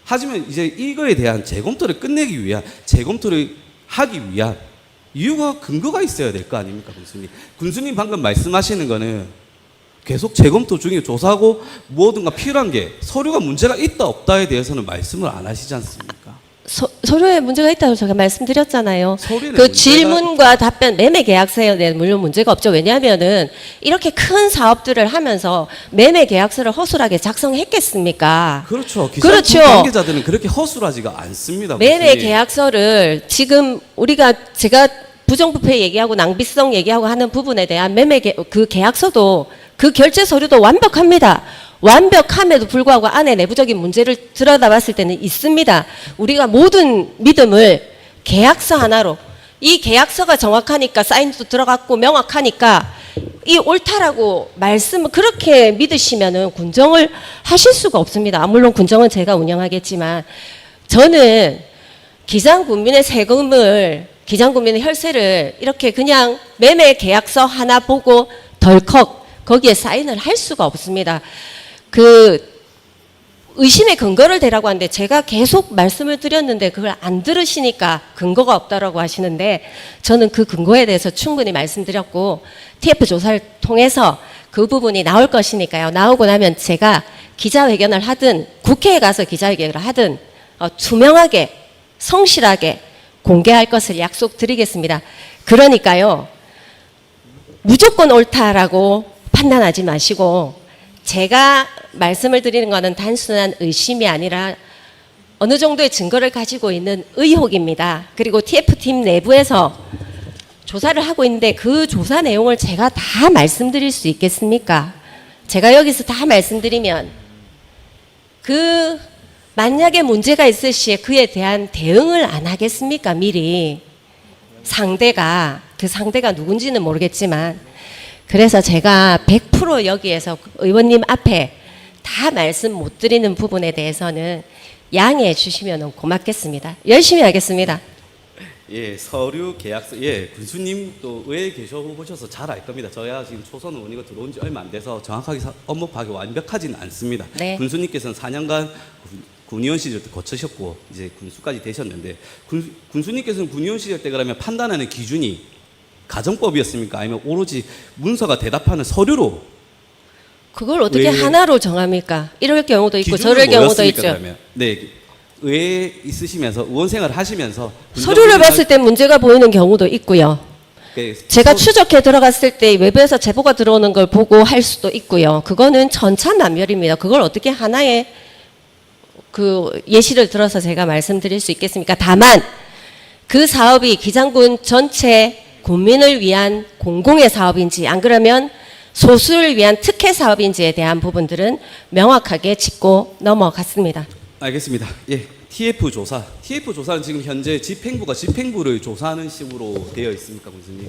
하지만 이제 이거에 대한 재검토를 끝내기 위한, 재검토를 하기 위한 이유가, 근거가 있어야 될 거 아닙니까, 군수님? 군수님 방금 말씀하시는 거는 계속 재검토 중에 조사하고 무엇든가 필요한 게, 서류가 문제가 있다 없다에 대해서는 말씀을 안 하시지 않습니까? 서류에 문제가 있다고 제가 말씀드렸잖아요. 서류에 질문과 답변, 매매 계약서에 대한 물론 문제가 없죠. 왜냐하면은 이렇게 큰 사업들을 하면서 매매 계약서를 허술하게 작성했겠습니까? 그렇죠. 그렇죠. 관계자들은 그렇게 허술하지가 않습니다. 매매 군수님. 계약서를 지금 제가 부정부패 얘기하고 낭비성 얘기하고 하는 부분에 대한 그 계약서도, 그 결제 서류도 완벽합니다. 완벽함에도 불구하고 안에 내부적인 문제를 들여다봤을 때는 있습니다. 우리가 모든 믿음을 계약서 하나로, 이 계약서가 정확하니까 사인도 들어갔고 명확하니까 이 옳다라고 말씀을 그렇게 믿으시면은 군정을 하실 수가 없습니다. 물론 군정은 제가 운영하겠지만, 저는 기장군민의 세금을, 기장군민의 혈세를 이렇게 그냥 매매 계약서 하나 보고 덜컥 거기에 사인을 할 수가 없습니다. 의심의 근거를 대라고 하는데 제가 계속 말씀을 드렸는데 그걸 안 들으시니까 근거가 없다라고 하시는데, 저는 그 근거에 대해서 충분히 말씀드렸고 TF 조사를 통해서 그 부분이 나올 것이니까요. 나오고 나면 제가 기자회견을 하든 국회에 가서 기자회견을 하든 투명하게 성실하게 공개할 것을 약속드리겠습니다. 그러니까요, 무조건 옳다라고 판단하지 마시고, 제가 말씀을 드리는 것은 단순한 의심이 아니라 어느 정도의 증거를 가지고 있는 의혹입니다. 그리고 TF팀 내부에서 조사를 하고 있는데 그 조사 내용을 제가 다 말씀드릴 수 있겠습니까? 제가 여기서 다 말씀드리면 만약에 문제가 있을 시에 그에 대한 대응을 안 하겠습니까? 미리 그 상대가 누군지는 모르겠지만, 그래서 제가 100% 여기에서 의원님 앞에 다 말씀 못 드리는 부분에 대해서는 양해해 주시면 고맙겠습니다. 열심히 하겠습니다. 예, 서류 계약서, 예, 군수님 또 의회에 계셔보셔서 잘 알 겁니다. 저야 지금 초선 의원이고 들어온 지 얼마 안 돼서 정확하게 업무 파악이 완벽하지는 않습니다. 네. 군수님께서는 4년간 군의원 시절 때 거치셨고 이제 군수까지 되셨는데, 군수님께서는 군의원 시절 때 그러면 판단하는 기준이 가정법이었습니까? 아니면 오로지 문서가 대답하는 서류로? 그걸 어떻게 하나로 정합니까? 이럴 경우도 있고 기준은 저럴 경우도 뭐였습니까, 있죠. 그러면? 네, 의회에 있으시면서 의원 생활을 하시면서 서류를 봤을 때 문제가 보이는 경우도 있고요. 제가 추적해 들어갔을 때 외부에서 제보가 들어오는 걸 보고 할 수도 있고요. 그거는 천차만별입니다. 그걸 어떻게 하나의 예시를 들어서 제가 말씀드릴 수 있겠습니까? 다만 그 사업이 기장군 전체 국민을 위한 공공의 사업인지, 안 그러면 소수를 위한 특혜 사업인지에 대한 부분들은 명확하게 짚고 넘어갔습니다. 알겠습니다. 예, TF 조사는 지금 현재 집행부가 집행부를 조사하는 식으로 되어 있습니까, 군수님?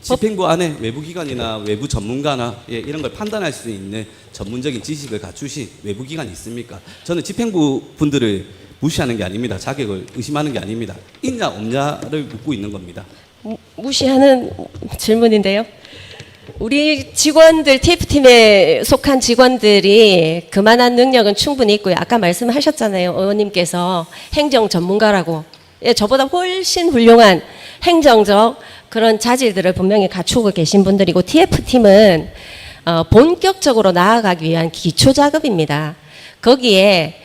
집행부 안에 외부 기관이나 외부 전문가나 이런 걸 판단할 수 있는 전문적인 지식을 갖추신 외부 기관이 있습니까? 저는 집행부 분들을 무시하는 게 아닙니다. 자격을 의심하는 게 아닙니다. 있냐 없냐를 묻고 있는 겁니다. 무시하는 질문인데요. 우리 직원들, TF팀에 속한 직원들이 그만한 능력은 충분히 있고요. 아까 말씀하셨잖아요. 의원님께서 행정 전문가라고. 예, 저보다 훨씬 훌륭한 행정적 그런 자질들을 분명히 갖추고 계신 분들이고, TF팀은 본격적으로 나아가기 위한 기초 작업입니다. 거기에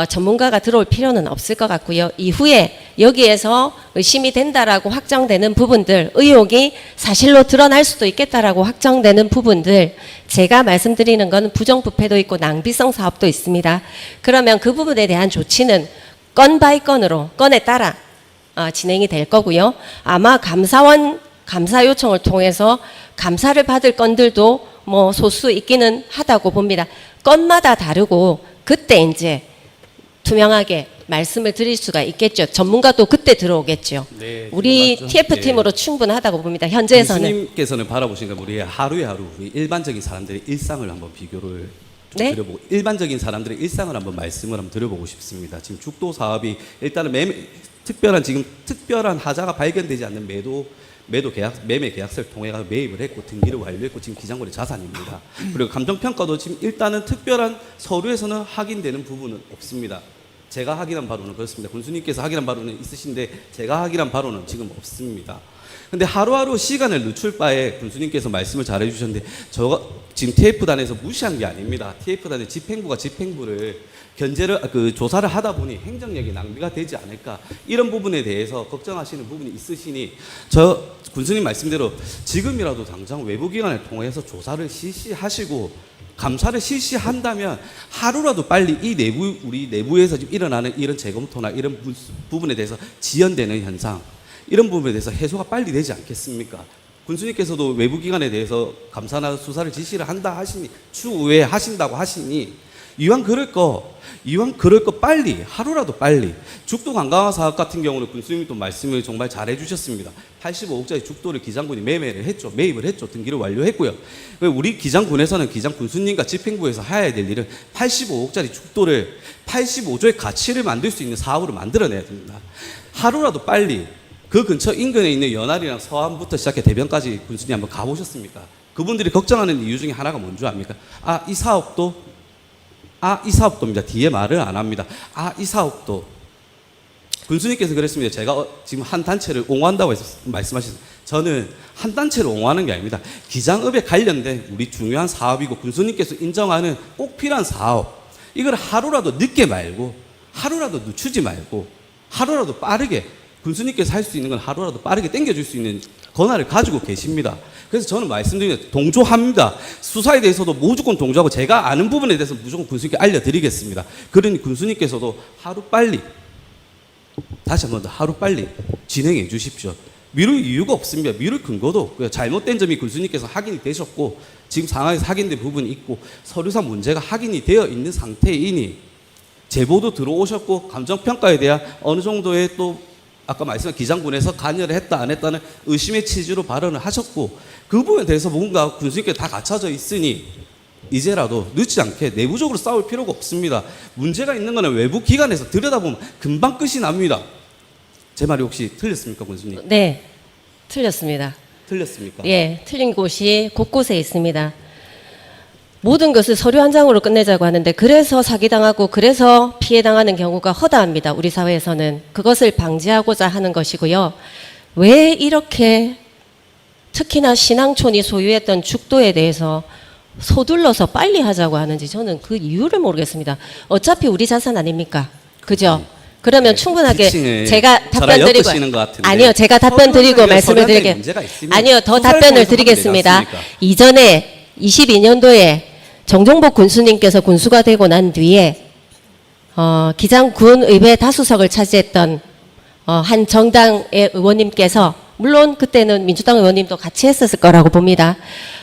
전문가가 들어올 필요는 없을 것 같고요. 이후에 여기에서 의심이 된다라고 확정되는 부분들, 의혹이 사실로 드러날 수도 있겠다라고 확정되는 부분들, 제가 말씀드리는 건 부정부패도 있고 낭비성 사업도 있습니다. 그러면 그 부분에 대한 조치는 건 바이 건으로, 건에 따라 진행이 될 거고요. 아마 감사 요청을 통해서 감사를 받을 건들도 뭐 소수 있기는 하다고 봅니다. 건마다 다르고 그때 이제 투명하게 말씀을 드릴 수가 있겠죠. 전문가도 그때 들어오겠죠. 네, 우리 맞죠. TF팀으로 충분하다고 봅니다. 현재에서는. 교수님께서는 바라보시는 건 우리 하루에 하루 우리 일반적인 사람들의 일상을 한번 비교를 좀 네? 드려보고, 일반적인 사람들의 일상을 한번 말씀을 한번 드려보고 싶습니다. 지금 죽도 사업이 일단은 특별한 하자가 발견되지 않는 매매 계약서를 통해 매입을 했고 등기를 완료했고 지금 기장군의 자산입니다. 그리고 감정평가도 지금 일단은 특별한 서류에서는 확인되는 부분은 없습니다. 제가 확인한 바로는 그렇습니다. 군수님께서 확인한 바로는 있으신데 제가 확인한 바로는 지금 없습니다. 근데 하루하루 시간을 늦출 바에 군수님께서 말씀을 잘 해주셨는데 저가 지금 TF단에서 무시한 게 아닙니다. TF단의 집행부가 집행부를 조사를 하다 보니 행정력이 낭비가 되지 않을까 이런 부분에 대해서 걱정하시는 부분이 있으시니 저 군수님 말씀대로 지금이라도 당장 외부기관을 통해서 조사를 실시하시고 감사를 실시한다면 하루라도 빨리 우리 내부에서 지금 일어나는 이런 재검토나 이런 부분에 대해서 지연되는 현상 이런 부분에 대해서 해소가 빨리 되지 않겠습니까? 군수님께서도 외부기관에 대해서 감사나 수사를 지시를 한다 하시니 추후에 하신다고 하시니 이왕 그럴 거 빨리 하루라도 빨리 죽도 관광화 사업 같은 경우는 군수님이 또 말씀을 정말 잘 해주셨습니다. 85억짜리 죽도를 기장군이 매입을 했죠. 등기를 완료했고요. 우리 기장군에서는 기장 군수님과 집행부에서 해야 될 일은 85억짜리 죽도를 85조의 가치를 만들 수 있는 사업으로 만들어내야 됩니다. 하루라도 빨리 그 근처 인근에 있는 연안이랑 서안부터 시작해 대변까지 군수님 한번 가보셨습니까? 그분들이 걱정하는 이유 중에 하나가 뭔지 압니까? 이 사업도입니다. 뒤에 말을 안 합니다. 이 사업도. 군수님께서 그랬습니다. 제가 지금 한 단체를 옹호한다고 말씀하셨습니다. 저는 한 단체를 옹호하는 게 아닙니다. 기장업에 관련된 우리 중요한 사업이고 군수님께서 인정하는 꼭 필요한 사업. 이걸 하루라도 늦게 말고 하루라도 늦추지 말고 하루라도 빠르게 군수님께서 할 수 있는 건 하루라도 빠르게 당겨줄 수 있는 권한을 가지고 계십니다. 그래서 저는 말씀드리는 동조합니다. 수사에 대해서도 무조건 동조하고 제가 아는 부분에 대해서 무조건 군수님께 알려드리겠습니다. 그러니 군수님께서도 다시 한 번 더 하루 빨리 진행해 주십시오. 미룰 이유가 없습니다. 미룰 근거도 없고요. 잘못된 점이 군수님께서 확인이 되셨고 지금 상황에서 확인된 부분이 있고 서류상 문제가 확인이 되어 있는 상태이니 제보도 들어오셨고 감정평가에 대한 어느 정도의 또 아까 말씀한 기장군에서 관여를 했다 안 했다는 의심의 취지로 발언을 하셨고 그 부분에 대해서 뭔가 군수님께 다 갖춰져 있으니 이제라도 늦지 않게 내부적으로 싸울 필요가 없습니다. 문제가 있는 거는 외부 기관에서 들여다보면 금방 끝이 납니다. 제 말이 혹시 틀렸습니까, 군수님? 네, 틀렸습니다. 틀렸습니까? 예, 틀린 곳이 곳곳에 있습니다. 모든 것을 서류 한 장으로 끝내자고 하는데 그래서 사기당하고 그래서 피해당하는 경우가 허다합니다. 우리 사회에서는. 그것을 방지하고자 하는 것이고요. 왜 이렇게 특히나 신앙촌이 소유했던 죽도에 대해서 서둘러서 빨리 하자고 하는지 저는 그 이유를 모르겠습니다. 어차피 우리 자산 아닙니까? 그죠? 그러면 충분하게 제가 답변 드리고 아니요, 제가 답변 드리고 말씀을 아니요, 더 답변을 드리겠습니다. 이전에 22년도에 정종복 군수님께서 군수가 되고 난 뒤에 기장군의회 다수석을 차지했던 한 정당의 의원님께서 물론 그때는 민주당 의원님도 같이 했었을 거라고 봅니다.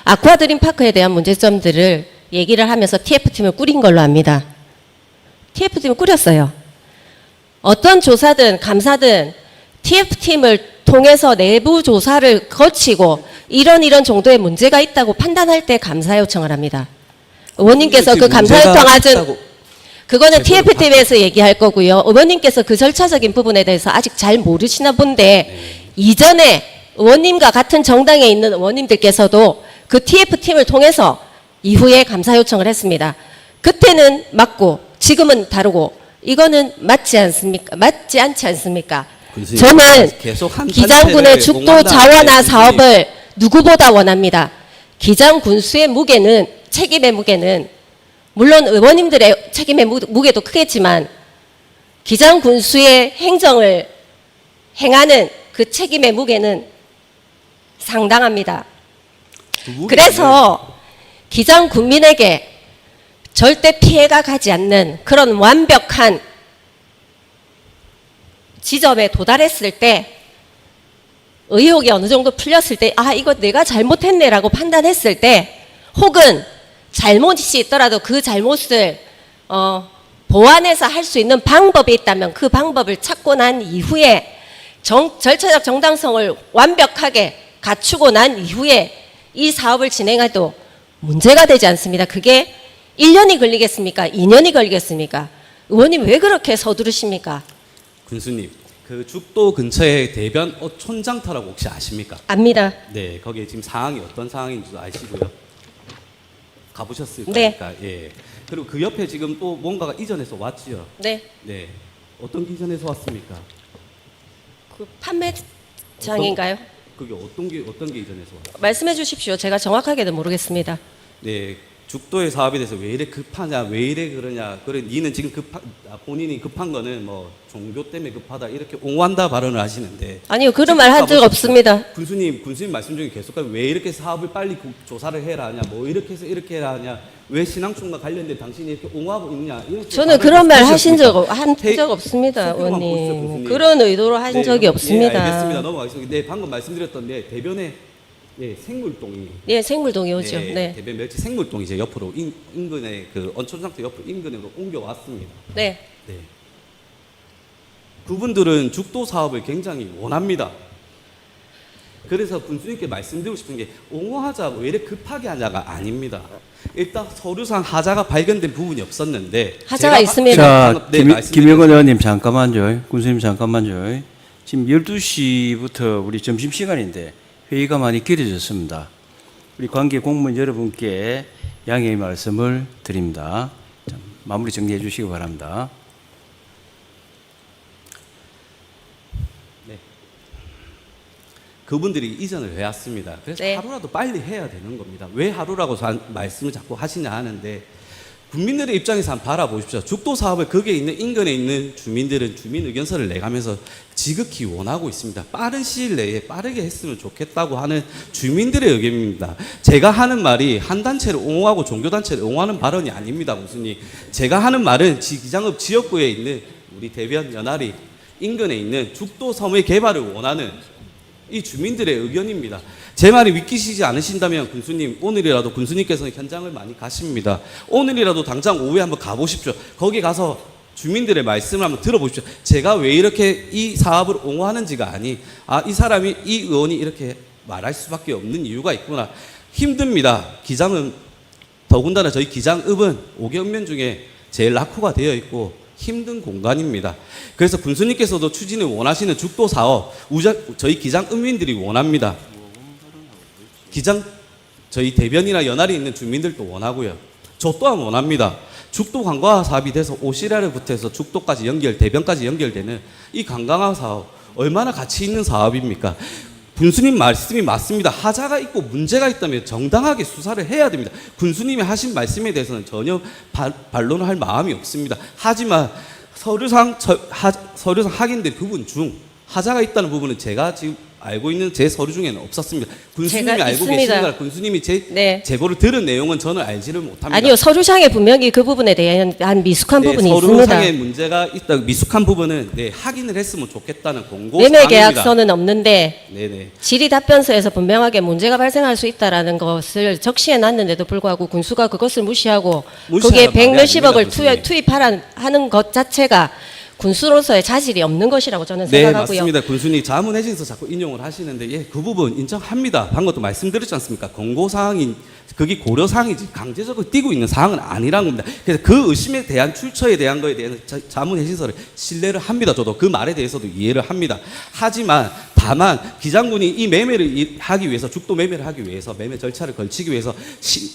아쿠아드림 파크에 대한 문제점들을 얘기를 하면서 TF팀을 꾸린 걸로 압니다. TF팀을 꾸렸어요. 어떤 조사든 감사든 TF팀을 통해서 내부 조사를 거치고 이런 정도의 문제가 있다고 판단할 때 감사 요청을 합니다. 의원님께서 그 감사 요청하신 그거는 TF팀에서 얘기할 거고요. 의원님께서 그 절차적인 부분에 대해서 아직 잘 모르시나 본데 이전에 의원님과 같은 정당에 있는 의원님들께서도 그 TF팀을 통해서 이후에 감사 요청을 했습니다. 그때는 맞고 지금은 다르고 이거는 맞지 않지 않습니까? 저는 기장군의 죽도 자원화 사업을 누구보다 원합니다. 기장군수의 무게는 책임의 무게는 물론 의원님들의 책임의 무게도 크겠지만 기장군수의 행정을 행하는 그 책임의 무게는 상당합니다. 그래서 기장군민에게 절대 피해가 가지 않는 그런 완벽한 지점에 도달했을 때 의혹이 어느 정도 풀렸을 때 이거 내가 잘못했네라고 판단했을 때 혹은 잘못이 있더라도 그 잘못을 보완해서 할 수 있는 방법이 있다면 그 방법을 찾고 난 이후에 절차적 정당성을 완벽하게 갖추고 난 이후에 이 사업을 진행해도 문제가 되지 않습니다. 그게 1년이 걸리겠습니까? 2년이 걸리겠습니까? 의원님 왜 그렇게 서두르십니까? 군수님, 그 죽도 근처에 대변 촌장터라고 혹시 아십니까? 압니다. 네, 거기에 지금 상황이 어떤 상황인지도 아시고요. 가보셨을 네. 거니까. 예. 그리고 그 옆에 지금 또 뭔가가 이전에서 왔지요. 네. 네. 어떤 게 이전에서 왔습니까? 그 판매장인가요? 그게 어떤 게 이전에서 왔어요? 말씀해 주십시오. 제가 정확하게는 모르겠습니다. 네, 죽도의 사업에 대해서 왜 이래 급하냐, 왜 이래 그러냐. 그래, 니는 지금 본인이 급한 거는 뭐 종교 때문에 급하다 이렇게 옹호한다 발언을 하시는데. 아니요, 그런 말 한 적 없습니다. 군수님 말씀 중에 계속 왜 이렇게 사업을 빨리 조사를 해라 하냐, 뭐 이렇게 해서 이렇게 해라 하냐, 왜 신앙촌과 관련된 당신이 이렇게 옹호하고 있느냐. 이런 저는 그런 말 하신 적 테- 없습니다, 소표만 보십시오, 의원님. 교수님. 그런 의도로 한 네, 적이 없습니다. 네, 알겠습니다. 넘어가겠습니다. 네, 방금 말씀드렸던 대변에 생물동이. 예, 생물동이 오죠. 네, 네. 대변 멸치 생물동이 이제 옆으로 인근의 그 언촌장터 옆으로 인근으로 옮겨 왔습니다. 네. 네. 그분들은 죽도 사업을 굉장히 원합니다. 그래서 군수님께 말씀드리고 싶은 게 옹호하자 왜 이렇게 급하게 하냐가 아닙니다. 일단 서류상 하자가 발견된 부분이 없었는데 하자가 제가 있습니다. 자, 네, 김영건 의원님 잠깐만요. 군수님 잠깐만요. 지금 12시부터 우리 점심시간인데 회의가 많이 길어졌습니다. 우리 관계 공무원 여러분께 양해의 말씀을 드립니다. 자, 마무리 정리해 주시기 바랍니다. 그분들이 이전을 해왔습니다. 그래서 네. 하루라도 빨리 해야 되는 겁니다. 왜 하루라고 말씀을 자꾸 하시냐 하는데 국민들의 입장에서 한번 바라보십시오. 죽도 사업을 거기에 있는 인근에 있는 주민들은 주민 의견서를 내가면서 지극히 원하고 있습니다. 빠른 시일 내에 빠르게 했으면 좋겠다고 하는 주민들의 의견입니다. 제가 하는 말이 한 단체를 옹호하고 종교단체를 옹호하는 발언이 아닙니다. 무슨 제가 하는 말은 기장읍 지역구에 있는 우리 대변 연합이 인근에 있는 죽도 섬의 개발을 원하는 이 주민들의 의견입니다. 제 말이 믿기시지 않으신다면 군수님 오늘이라도 군수님께서는 현장을 많이 가십니다. 오늘이라도 당장 오후에 한번 가보십시오. 거기 가서 주민들의 말씀을 한번 들어보십시오. 제가 왜 이렇게 이 사업을 옹호하는지가 아니 이 사람이 이 의원이 이렇게 말할 수밖에 없는 이유가 있구나. 힘듭니다. 기장은 더군다나 저희 기장읍은 5개읍면 중에 제일 낙후가 되어 있고 힘든 공간입니다. 그래서 군수님께서도 추진을 원하시는 죽도 사업 저희 기장 읍민들이 원합니다. 저희 대변이나 연할이 있는 주민들도 원하고요. 저 또한 원합니다. 죽도 관광화 사업이 돼서 오시라르부터 해서 죽도까지 대변까지 연결되는 이 관광화 사업 얼마나 가치 있는 사업입니까? 군수님 말씀이 맞습니다. 하자가 있고 문제가 있다면 정당하게 수사를 해야 됩니다. 군수님이 하신 말씀에 대해서는 전혀 반론을 할 마음이 없습니다. 하지만 서류상 확인된 부분 중 하자가 있다는 부분은 제가 지금 알고 있는 제 서류 중에는 없었습니다. 군수님이 제가 알고 있습니다. 계시니까 군수님이 네. 제보를 들은 내용은 저는 알지를 못합니다. 아니요, 서류상에 분명히 그 부분에 대한 미숙한 부분이 있습니다. 서류상에 문제가 있다, 미숙한 부분은 확인을 했으면 좋겠다는 공고 매매 사항입니다. 계약서는 없는데 네네. 질의 답변서에서 분명하게 문제가 발생할 수 있다라는 것을 적시해 놨는데도 불구하고 군수가 그것을 무시하고 거기에 무시하는 말이 백몇십억을 아닙니다, 교수님. 투입하는 것 자체가 군수로서의 자질이 없는 것이라고 저는 네, 생각하고요. 맞습니다. 군수님 자문해진서 자꾸 인용을 하시는데 그 부분 인정합니다. 방금도 말씀드렸지 않습니까? 공고사항인 그게 고려사항이지 강제적으로 띄고 있는 사항은 아니라는 겁니다. 그래서 그 의심에 대한 출처에 대한 거에 대한 자문해진서를 신뢰를 합니다. 저도 그 말에 대해서도 이해를 합니다. 하지만 다만 기장군이 이 매매를 하기 위해서 죽도 매매를 하기 위해서 매매 절차를 걸치기 위해서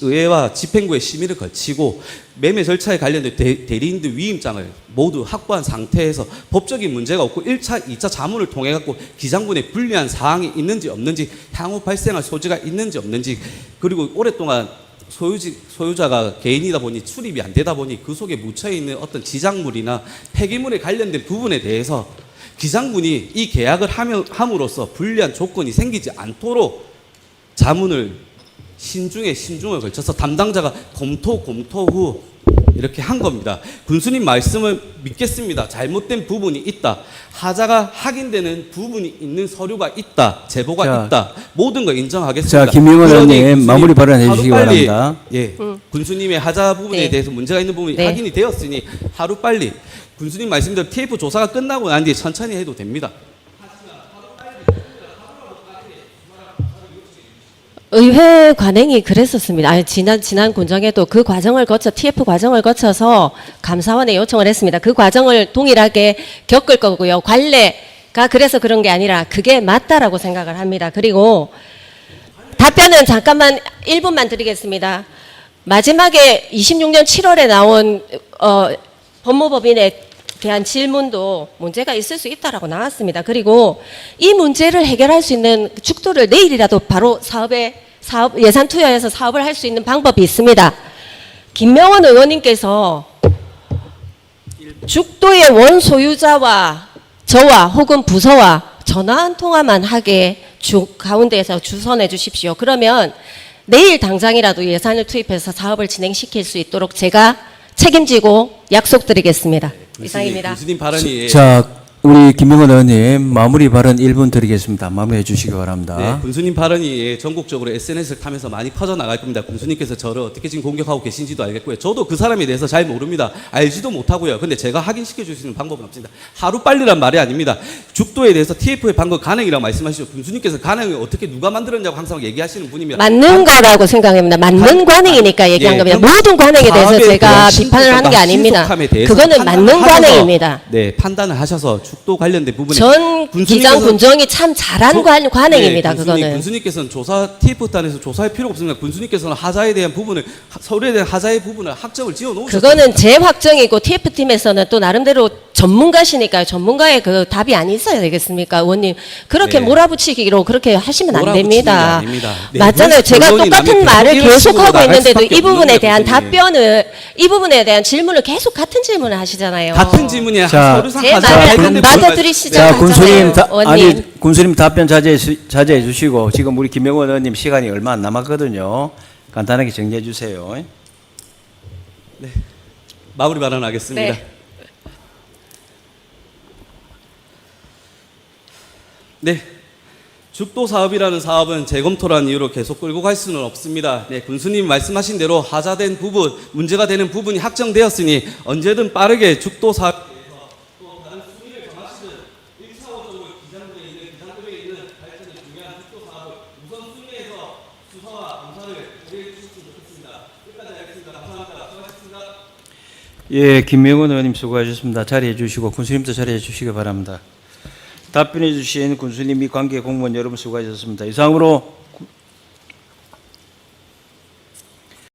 의회와 집행부의 심의를 거치고 매매 절차에 관련된 대리인들 위임장을 모두 확보한 상태에서 법적인 문제가 없고 1차, 2차 자문을 통해 갖고 기장군에 불리한 사항이 있는지 없는지 향후 발생할 소지가 있는지 없는지 그리고 오랫동안 소유자가 개인이다 보니 출입이 안 되다 보니 그 속에 묻혀 있는 어떤 지작물이나 폐기물에 관련된 부분에 대해서 기장군이 이 계약을 함으로써 불리한 조건이 생기지 않도록 자문을 신중에 신중을 걸쳐서 담당자가 검토 후 이렇게 한 겁니다. 군수님 말씀을 믿겠습니다. 잘못된 부분이 있다. 하자가 확인되는 부분이 있는 서류가 있다. 제보가 자, 있다. 모든 걸 인정하겠습니다. 자, 김영건 그러니 의원님 군수님 마무리 발언해 주시기 하루빨리, 바랍니다. 예, 군수님의 하자 부분에 네. 대해서 문제가 있는 부분이 네. 확인이 되었으니 하루빨리 군수님 말씀대로 TF 조사가 끝나고 난 뒤에 천천히 해도 됩니다. 의회 관행이 그랬었습니다. 아니, 지난 군정에도 그 과정을 TF 과정을 거쳐서 감사원에 요청을 했습니다. 그 과정을 동일하게 겪을 거고요. 관례 그래서 그런 게 아니라 그게 맞다라고 생각을 합니다. 그리고 답변은 잠깐만 1분만 드리겠습니다. 마지막에 26년 7월에 나온 법무법인에 대한 질문도 문제가 있을 수 있다라고 나왔습니다. 그리고 이 문제를 해결할 수 있는 죽도를 내일이라도 바로 사업 예산 투여해서 사업을 할 수 있는 방법이 있습니다. 김명원 의원님께서 죽도의 원 소유자와 저와 혹은 부서와 전화 한 통화만 하게 가운데에서 주선해 주십시오. 그러면 내일 당장이라도 예산을 투입해서 사업을 진행시킬 수 있도록 제가 책임지고 약속드리겠습니다. 이상입니다. 군수님 발언이 자, 우리 김명원 의원님 마무리 발언 1분 드리겠습니다. 마무리해 주시기 바랍니다. 네, 군수님 발언이 전국적으로 SNS를 타면서 많이 퍼져나갈 겁니다. 군수님께서 저를 어떻게 지금 공격하고 계신지도 알겠고요. 저도 그 사람에 대해서 잘 모릅니다. 알지도 못하고요. 근데 제가 확인시켜 줄 수 있는 방법은 없습니다. 하루빨리란 말이 아닙니다. 죽도에 대해서 TF의 방법 가능이라고 말씀하시죠. 군수님께서 가능을 어떻게 누가 만들었냐고 항상 얘기하시는 분입니다. 맞는 거라고 생각합니다. 맞는 관행이니까 얘기한 겁니다. 모든 관행에 대해서 제가 비판을 한 게 아닙니다. 그거는 맞는 관행입니다. 네, 판단을 하셔서 죽도 관련된 부분에 전 기장 군정이 참 잘한 관행입니다. 그거는. 군수님께서는 TF단에서 조사할 필요가 없습니다. 군수님께서는 하자에 대한 부분을 서울에 대한 하자의 부분을 학점을 지어 놓으셨습니다. 그거는 제 확정이고 TF팀에서는 또 나름대로 전문가시니까요. 전문가의 그 답이 아니어야 되겠습니까, 의원님? 그렇게 네. 몰아붙이기로 그렇게 하시면 안 몰아붙이는 됩니다. 게 아닙니다. 네, 맞잖아요. 제가 언론이 똑같은 남의 말을 이런 식으로 계속하고 나갈 있는데도 수밖에 이 부분에 없는 대한 거거든요. 답변을 이 부분에 대한 질문을 계속 같은 질문을 하시잖아요. 같은 질문이 자, 서류상 제 하자 말을 관련된 안 부분을 받아들이시죠. 자, 군수님, 의원님. 아니, 군수님 답변 자제해 주시고, 지금 우리 김명원 의원님 시간이 얼마 안 남았거든요. 간단하게 정리해 주세요. 마무리 발언하겠습니다. 네. 네. 죽도 사업이라는 사업은 재검토라는 이유로 계속 끌고 갈 수는 없습니다. 네, 군수님 말씀하신 대로 하자된 부분, 문제가 되는 부분이 확정되었으니 언제든 빠르게 죽도 사업에 대해서 또 다른 순위를 정하시는 1차원적으로 기장부에 있는 발전이 중요한 죽도 사업을 우선순위에서 수사와 검사를 고려해 주셨으면 좋겠습니다. 끝까지 하겠습니다. 감사합니다. 수고하셨습니다. 예, 김명원 의원님 수고하셨습니다. 자리해 주시고, 군수님도 자리해 주시기 바랍니다. 답변해 주신 군수님 및 관계 공무원 여러분 수고하셨습니다. 이상으로